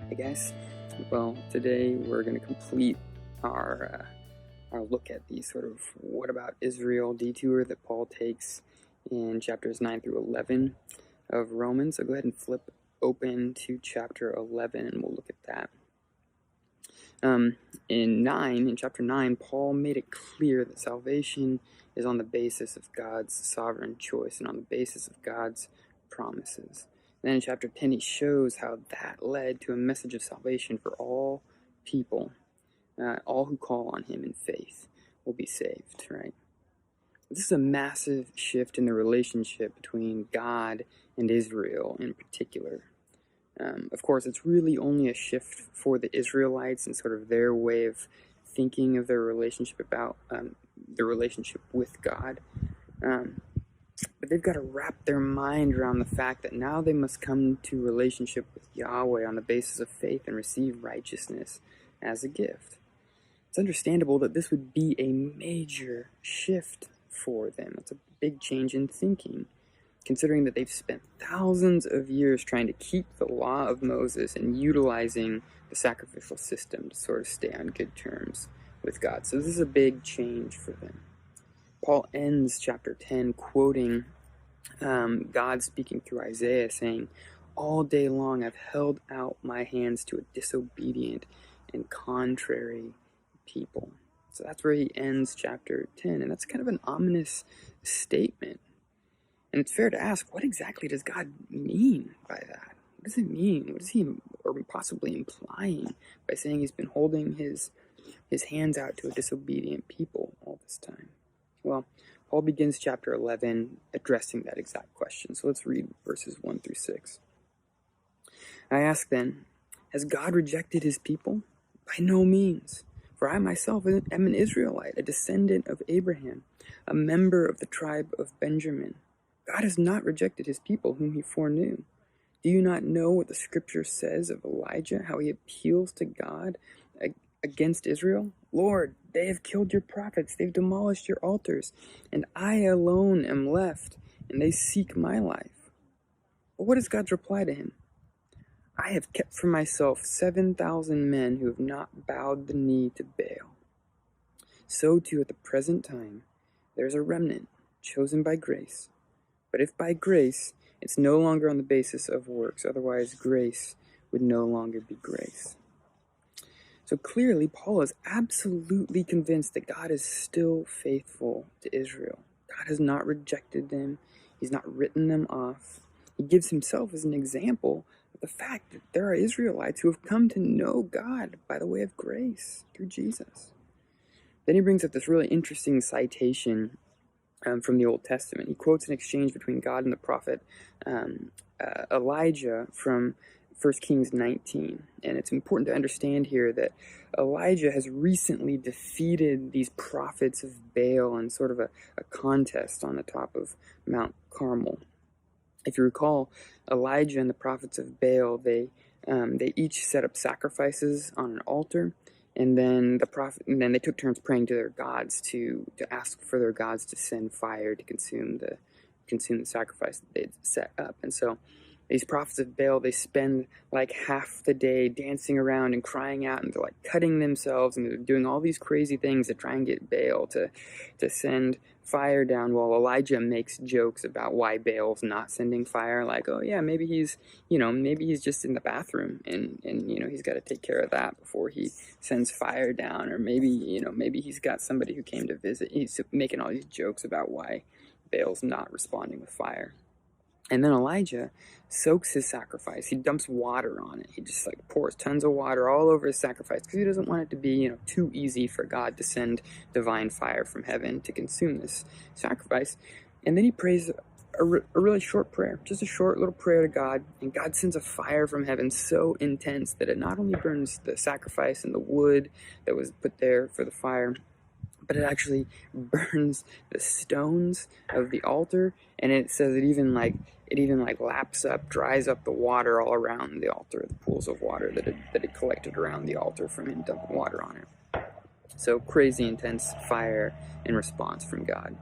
Hey guys, well today we're going to complete our look at the sort of what about Israel detour that Paul takes in chapters 9 through 11 of Romans. So go ahead and flip open to chapter 11 and we'll look at that. In chapter 9, Paul made it clear that salvation is on the basis of God's sovereign choice and on the basis of God's promises. And then in chapter 10, he shows how that led to a message of salvation for all people. All who call on him in faith will be saved, right? This is a massive shift in the relationship between God and Israel in particular. Of course, it's really only a shift for the Israelites and sort of their way of thinking of their relationship with God. But they've got to wrap their mind around the fact that now they must come to relationship with Yahweh on the basis of faith and receive righteousness as a gift. It's understandable that this would be a major shift for them. It's a big change in thinking, considering that they've spent thousands of years trying to keep the law of Moses and utilizing the sacrificial system to sort of stay on good terms with God. So this is a big change for them. Paul ends chapter 10 quoting God speaking through Isaiah, saying, "All day long I've held out my hands to a disobedient and contrary people." So that's where he ends chapter 10, and that's kind of an ominous statement. And it's fair to ask, what exactly does God mean by that? What does it mean? What is he or possibly implying by saying he's been holding his hands out to a disobedient people all this time? Well, Paul begins chapter 11 addressing that exact question. So let's read verses 1 through 6. I ask then, has God rejected his people? By no means. For I myself am an Israelite, a descendant of Abraham, a member of the tribe of Benjamin. God has not rejected his people whom he foreknew. Do you not know what the scripture says of Elijah, how he appeals to God against Israel? Lord, they have killed your prophets, they've demolished your altars, and I alone am left, and they seek my life. But what is God's reply to him? I have kept for myself 7,000 men who have not bowed the knee to Baal. So too at the present time there is a remnant chosen by grace. But if by grace, it's no longer on the basis of works. Otherwise, grace would no longer be grace. So clearly, Paul is absolutely convinced that God is still faithful to Israel. God has not rejected them. He's not written them off. He gives himself as an example of the fact that there are Israelites who have come to know God by the way of grace through Jesus. Then he brings up this really interesting citation from the Old Testament. He quotes an exchange between God and the prophet Elijah from 1 Kings 19. And it's important to understand here that Elijah has recently defeated these prophets of Baal in sort of a contest on the top of Mount Carmel. If you recall, Elijah and the prophets of Baal, they each set up sacrifices on an altar. And then they took turns praying to their gods to ask for their gods to send fire to consume the sacrifice that they'd set up. And so these prophets of Baal, they spend like half the day dancing around and crying out, and they're like cutting themselves, and they're doing all these crazy things to try and get Baal to send fire down, while Elijah makes jokes about why Baal's not sending fire, like, oh yeah, maybe he's just in the bathroom and he's got to take care of that before he sends fire down, or maybe he's got somebody who came to visit. He's making all these jokes about why Baal's not responding with fire. And then Elijah soaks his sacrifice. He dumps water on it. He just like pours tons of water all over his sacrifice because he doesn't want it to be, too easy for God to send divine fire from heaven to consume this sacrifice. And then he prays a really short prayer, just a short little prayer to God. And God sends a fire from heaven so intense that it not only burns the sacrifice and the wood that was put there for the fire, but it actually burns the stones of the altar. And it says it even laps up, dries up the water all around the altar, the pools of water that had collected around the altar from him dumping water on it. So crazy intense fire in response from God.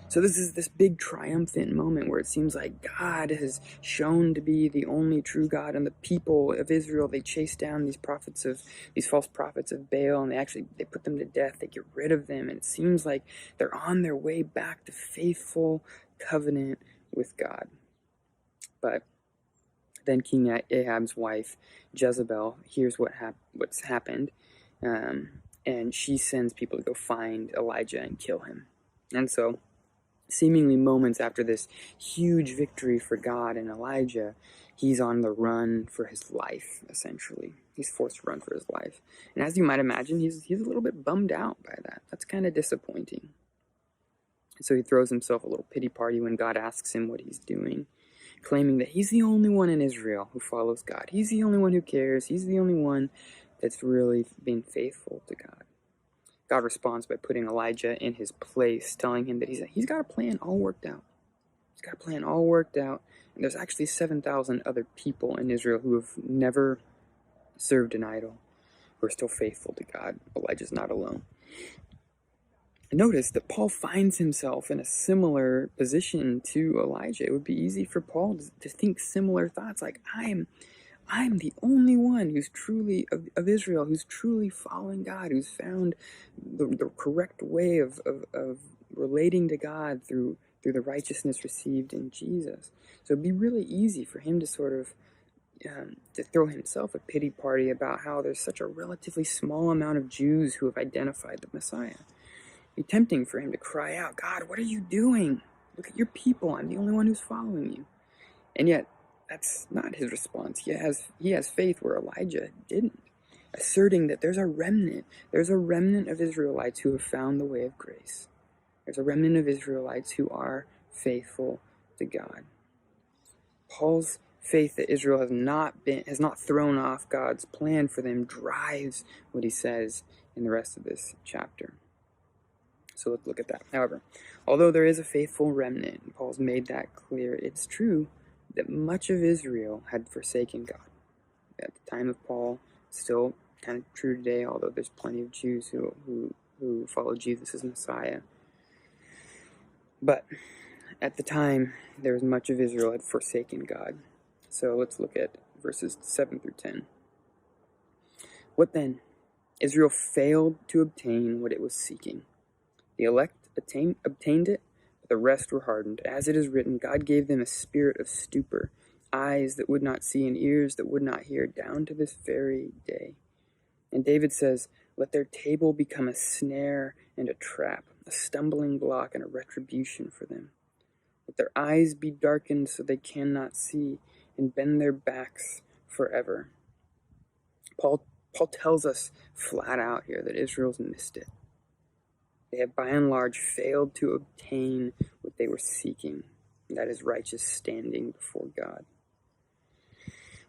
So this is this big triumphant moment where it seems like God has shown to be the only true God, and the people of Israel, they chase down these false prophets of Baal, and they put them to death. They get rid of them, and it seems like they're on their way back to faithful covenant with God. But then King Ahab's wife, Jezebel, hears what's happened, and she sends people to go find Elijah and kill him. And so, seemingly moments after this huge victory for God and Elijah, he's on the run for his life, essentially. He's forced to run for his life. And as you might imagine, he's a little bit bummed out by that. That's kind of disappointing. So he throws himself a little pity party when God asks him what he's doing, claiming that he's the only one in Israel who follows God. He's the only one who cares. He's the only one that's really being faithful to God. God responds by putting Elijah in his place, telling him that he's got a plan all worked out. He's got a plan all worked out. And there's actually 7,000 other people in Israel who have never served an idol, who are still faithful to God. Elijah's not alone. Notice that Paul finds himself in a similar position to Elijah. It would be easy for Paul to think similar thoughts, like, I'm the only one who's truly of Israel, who's truly following God, who's found the correct way of relating to God through the righteousness received in Jesus. So it'd be really easy for him to sort of to throw himself a pity party about how there's such a relatively small amount of Jews who have identified the Messiah. It'd be tempting for him to cry out, God, what are you doing? Look at your people. I'm the only one who's following you. And yet, that's not his response. He has faith where Elijah didn't, asserting that there's a remnant of Israelites who have found the way of grace. There's a remnant of Israelites who are faithful to God. Paul's faith that Israel has not thrown off God's plan for them drives what he says in the rest of this chapter. So let's look at that. However, although there is a faithful remnant, and Paul's made that clear, it's true that much of Israel had forsaken God. At the time of Paul, still kind of true today, although there's plenty of Jews who follow Jesus as Messiah. But at the time, there was much of Israel had forsaken God. So let's look at verses 7 through 10. What then? Israel failed to obtain what it was seeking. The elect obtained it, but the rest were hardened. As it is written, God gave them a spirit of stupor, eyes that would not see and ears that would not hear, down to this very day. And David says, let their table become a snare and a trap, a stumbling block and a retribution for them. Let their eyes be darkened so they cannot see, and bend their backs forever. Paul tells us flat out here that Israel's missed it. They have by and large failed to obtain what they were seeking, and that is righteous standing before God.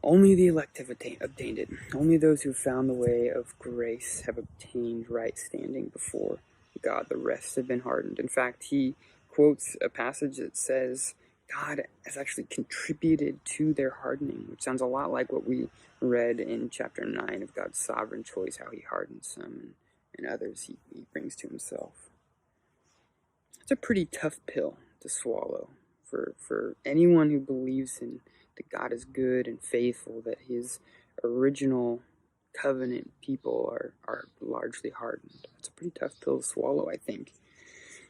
Only the elect have obtained it. Only those who found the way of grace have obtained right standing before God. The rest have been hardened. In fact, he quotes a passage that says God has actually contributed to their hardening, which sounds a lot like what we read in chapter 9 of God's sovereign choice, how he hardens some and others he brings to himself. It's a pretty tough pill to swallow for anyone who believes in that God is good and faithful, that his original covenant people are largely hardened. It's a pretty tough pill to swallow, I think.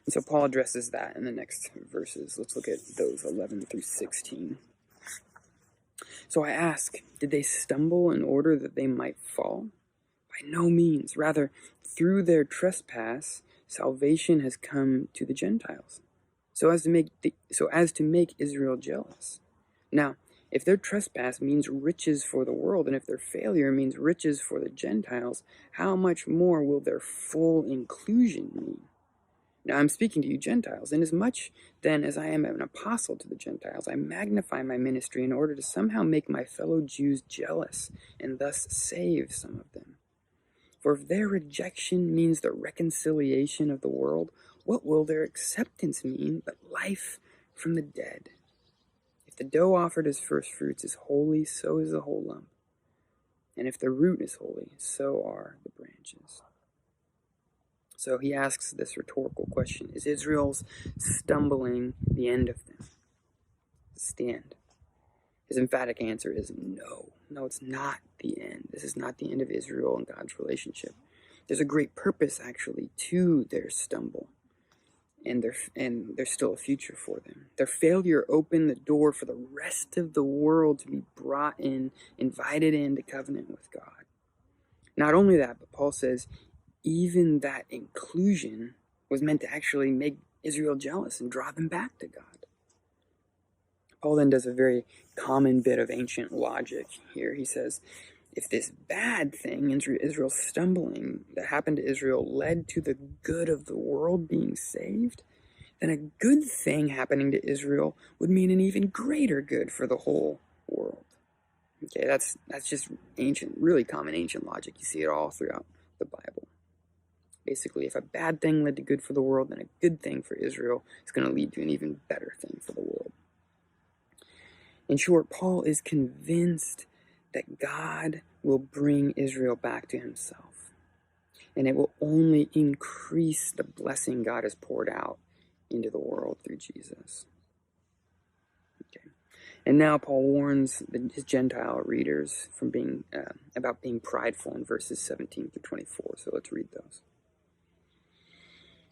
And so Paul addresses that in the next verses. Let's look at those 11 through 16. So I ask, did they stumble in order that they might fall? By no means. Rather, through their trespass, salvation has come to the Gentiles, so as to make Israel jealous. Now, if their trespass means riches for the world, and if their failure means riches for the Gentiles, how much more will their full inclusion mean? Now I'm speaking to you Gentiles, inasmuch then as I am an apostle to the Gentiles, I magnify my ministry in order to somehow make my fellow Jews jealous, and thus save some of them. For if their rejection means the reconciliation of the world, what will their acceptance mean but life from the dead? If the dough offered as first fruits is holy, so is the whole lump. And if the root is holy, so are the branches. So he asks this rhetorical question: is Israel's stumbling the end of them? It's the end. His emphatic answer is no. No, it's not the end. This is not the end of Israel and God's relationship. There's a great purpose, actually, to their stumble. And there's still a future for them. Their failure opened the door for the rest of the world to be brought in, invited into covenant with God. Not only that, but Paul says even that inclusion was meant to actually make Israel jealous and draw them back to God. Paul then does a very common bit of ancient logic here. He says, if this bad thing, Israel's stumbling, that happened to Israel led to the good of the world being saved, then a good thing happening to Israel would mean an even greater good for the whole world. Okay, that's just ancient, really common ancient logic. You see it all throughout the Bible. Basically, if a bad thing led to good for the world, then a good thing for Israel is going to lead to an even better thing for the world. In short, Paul is convinced that God will bring Israel back to himself, and it will only increase the blessing God has poured out into the world through Jesus. Okay. And now Paul warns his Gentile readers from about being prideful in verses 17 through 24. So let's read those.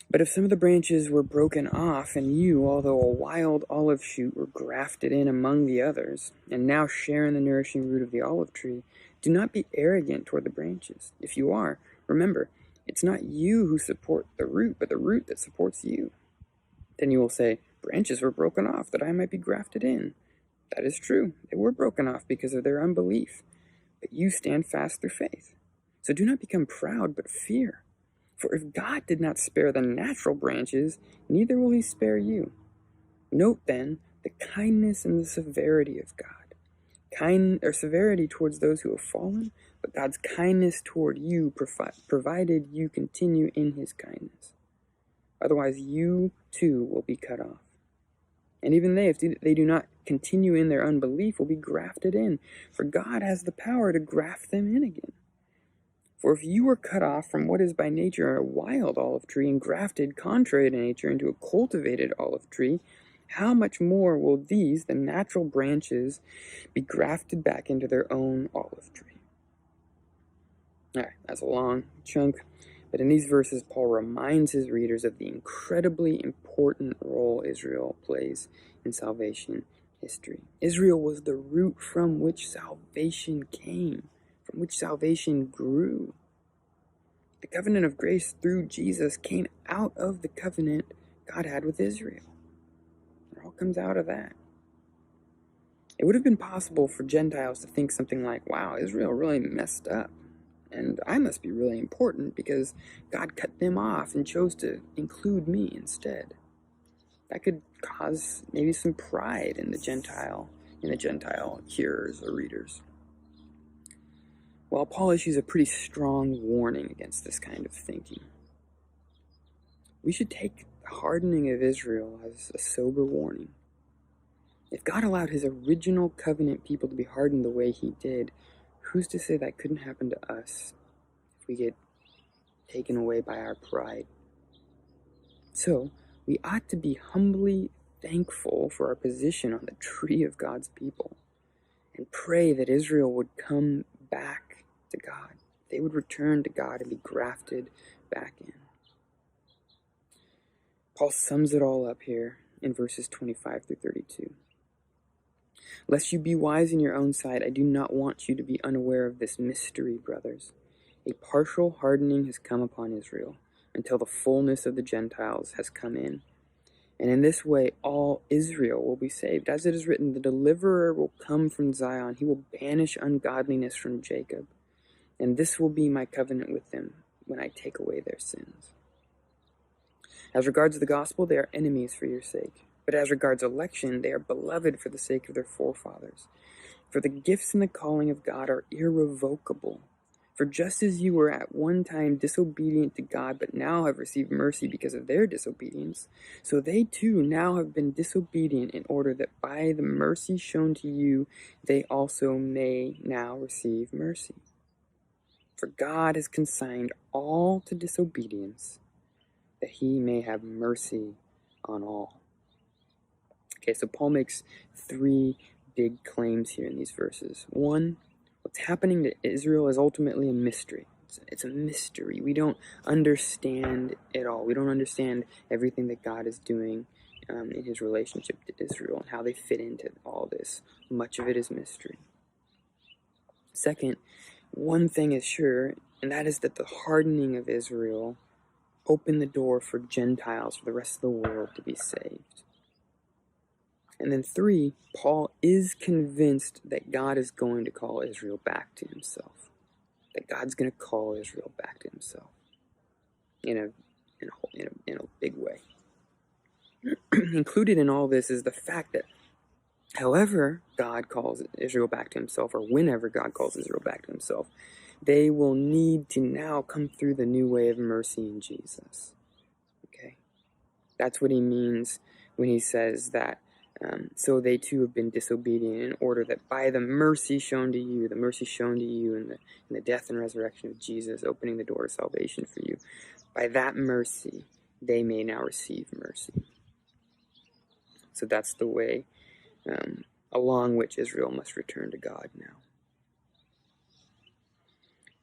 But if some of the branches were broken off, and you, although a wild olive shoot, were grafted in among the others, and now share in the nourishing root of the olive tree, do not be arrogant toward the branches. If you are, remember, it's not you who support the root, but the root that supports you. Then you will say, branches were broken off that I might be grafted in. That is true. They were broken off because of their unbelief. But you stand fast through faith. So do not become proud, but fear. For if God did not spare the natural branches, neither will he spare you. Note then the kindness and the severity of God. Severity towards those who have fallen, but God's kindness toward you, provided you continue in his kindness. Otherwise you too will be cut off. And even they, if they do not continue in their unbelief, will be grafted in, for God has the power to graft them in again. For if you were cut off from what is by nature a wild olive tree and grafted contrary to nature into a cultivated olive tree, how much more will these, the natural branches, be grafted back into their own olive tree? All right, that's a long chunk. But in these verses, Paul reminds his readers of the incredibly important role Israel plays in salvation history. Israel was the root from which salvation came, from which salvation grew. The covenant of grace through Jesus came out of the covenant God had with Israel. It all comes out of that. It would have been possible for Gentiles to think something like, wow, Israel really messed up, and I must be really important because God cut them off and chose to include me instead. That could cause maybe some pride in the Gentile hearers or readers. Well, Paul issues a pretty strong warning against this kind of thinking. We should take the hardening of Israel as a sober warning. If God allowed his original covenant people to be hardened the way he did, who's to say that couldn't happen to us if we get taken away by our pride? So, we ought to be humbly thankful for our position on the tree of God's people and pray that Israel would come back to God. They would return to God and be grafted back in. Paul sums it all up here in verses 25 through 32. Lest you be wise in your own sight, I do not want you to be unaware of this mystery, brothers. A partial hardening has come upon Israel, until the fullness of the Gentiles has come in. And in this way all Israel will be saved. As it is written, the deliverer will come from Zion. He will banish ungodliness from Jacob. And this will be my covenant with them when I take away their sins. As regards the gospel, they are enemies for your sake. But as regards election, they are beloved for the sake of their forefathers. For the gifts and the calling of God are irrevocable. For just as you were at one time disobedient to God, but now have received mercy because of their disobedience, so they too now have been disobedient in order that by the mercy shown to you, they also may now receive mercy. For God has consigned all to disobedience that he may have mercy on all. Okay, so Paul makes three big claims here in these verses. One, what's happening to Israel is ultimately a mystery. It's a mystery. We don't understand it all. We don't understand everything that God is doing in his relationship to Israel and how they fit into all this. Much of it is mystery. Second, one thing is sure, and that is that the hardening of Israel opened the door for Gentiles, for the rest of the world, to be saved. And then three, Paul is convinced that God is going to call Israel back to himself. That God's going to call Israel back to himself in a big way. Included in all this is the fact that however God calls Israel back to himself, or whenever God calls Israel back to himself, they will need to now come through the new way of mercy in Jesus. Okay? That's what he means when he says that so they too have been disobedient, in order that by the mercy shown to you in the death and resurrection of Jesus, opening the door to salvation for you, by that mercy they may now receive mercy. So that's the way along which Israel must return to God now.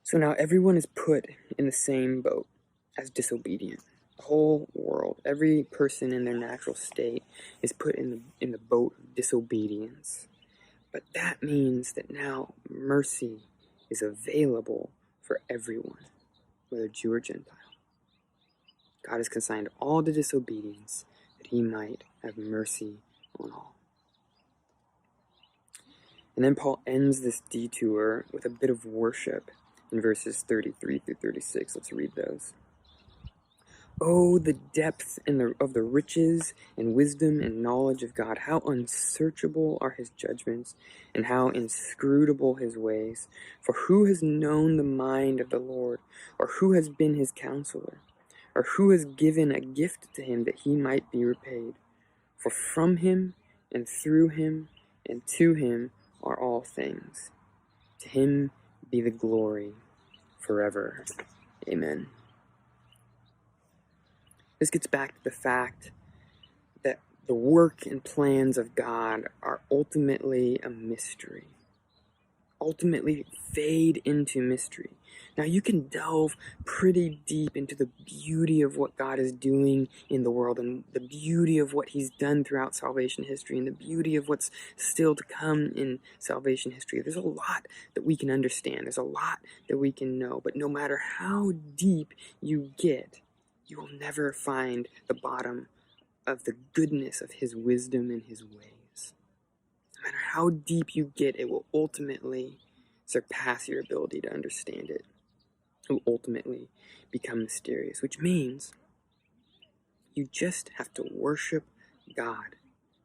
So now everyone is put in the same boat as disobedient. The whole world, every person in their natural state is put in the boat of disobedience. But that means that now mercy is available for everyone, whether Jew or Gentile. God has consigned all to disobedience that he might have mercy on all. And then Paul ends this detour with a bit of worship in verses 33 through 36. Let's read those. Oh, the depth of the riches and wisdom and knowledge of God. How unsearchable are his judgments, and how inscrutable his ways. For who has known the mind of the Lord, or who has been his counselor, or who has given a gift to him that he might be repaid? For from him, and through him, and to him are all things. To him be the glory forever. Amen. This gets back to the fact that the work and plans of God are ultimately a mystery. Ultimately fade into mystery. Now you can delve pretty deep into the beauty of what God is doing in the world, and the beauty of what he's done throughout salvation history, and the beauty of what's still to come in salvation history. There's a lot that we can understand. There's a lot that we can know. But no matter how deep you get, you will never find the bottom of the goodness of his wisdom and his ways. No matter how deep you get, it will ultimately surpass your ability to understand it. It will ultimately become mysterious, which means you just have to worship God.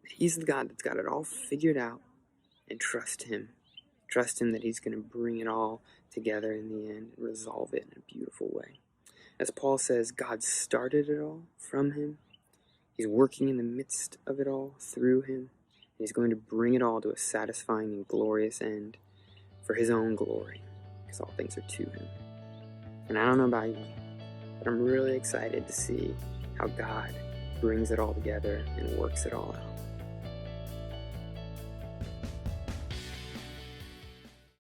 He's the God that's got it all figured out, and trust him. Trust him that he's going to bring it all together in the end and resolve it in a beautiful way. As Paul says, God started it all from him. He's working in the midst of it all through him. And he's going to bring it all to a satisfying and glorious end for his own glory, because all things are to him. And I don't know about you, but I'm really excited to see how God brings it all together and works it all out.